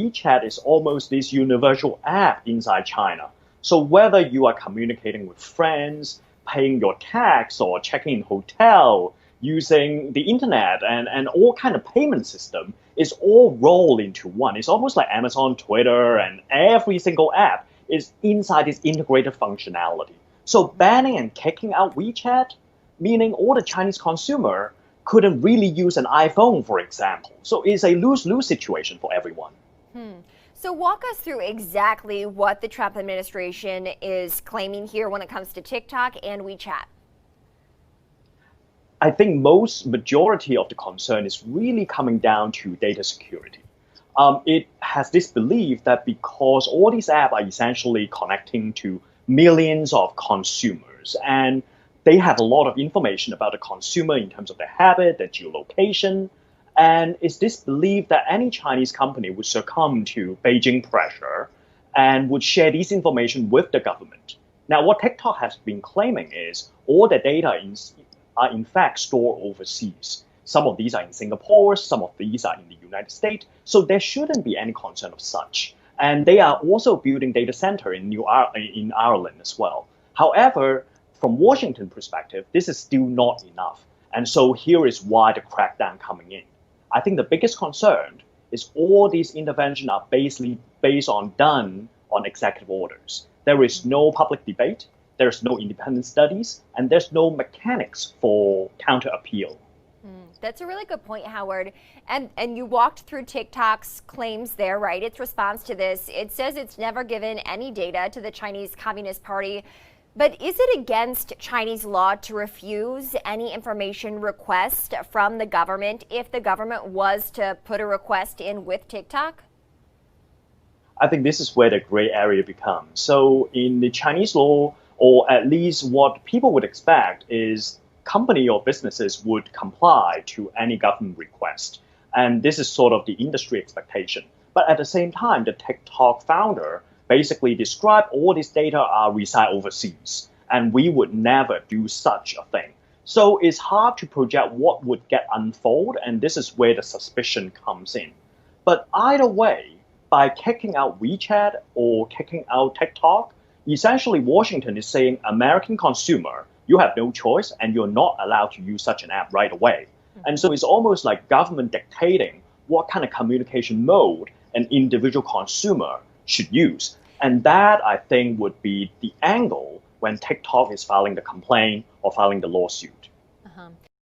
WeChat is almost this universal app inside China. So whether you are communicating with friends, paying your tax, or checking in hotel, using the internet and all kind of payment system is all rolled into one. It's almost like Amazon, Twitter, and every single app is inside this integrated functionality. So banning and kicking out WeChat, meaning all the Chinese consumer couldn't really use an iPhone, for example. So it's a lose-lose situation for everyone. So walk us through exactly what the Trump administration is claiming here when it comes to TikTok and WeChat. I think majority of the concern is really coming down to data security. It has this belief that because all these apps are essentially connecting to millions of consumers, and they have a lot of information about the consumer in terms of their habit, their geolocation, and it's this belief that any Chinese company would succumb to Beijing pressure and would share this information with the government. Now, what TikTok has been claiming is all the data are in fact stored overseas. Some of these are in Singapore, some of these are in the United States, so there shouldn't be any concern of such. And they are also building data center in Ireland as well. However, from Washington perspective, this is still not enough. And so here is why the crackdown coming in. I think the biggest concern is all these interventions are basically done on executive orders. There is no public debate, there's no independent studies, and there's no mechanics for counter appeal. That's a really good point, Howard. And you walked through TikTok's claims there, right? Its response to this. It says it's never given any data to the Chinese Communist Party. But is it against Chinese law to refuse any information request from the government if the government was to put a request in with TikTok? I think this is where the gray area becomes. So in the Chinese law, or at least what people would expect, is company or businesses would comply to any government request. And this is sort of the industry expectation. But at the same time, the TikTok founder basically described all this data are reside overseas, and we would never do such a thing. So it's hard to project what would get unfold, and this is where the suspicion comes in. But either way, by kicking out WeChat or kicking out TikTok, essentially Washington is saying, American consumer, you have no choice and you're not allowed to use such an app right away. And so it's almost like government dictating what kind of communication mode an individual consumer should use. And that, I think, would be the angle when TikTok is filing the complaint or filing the lawsuit.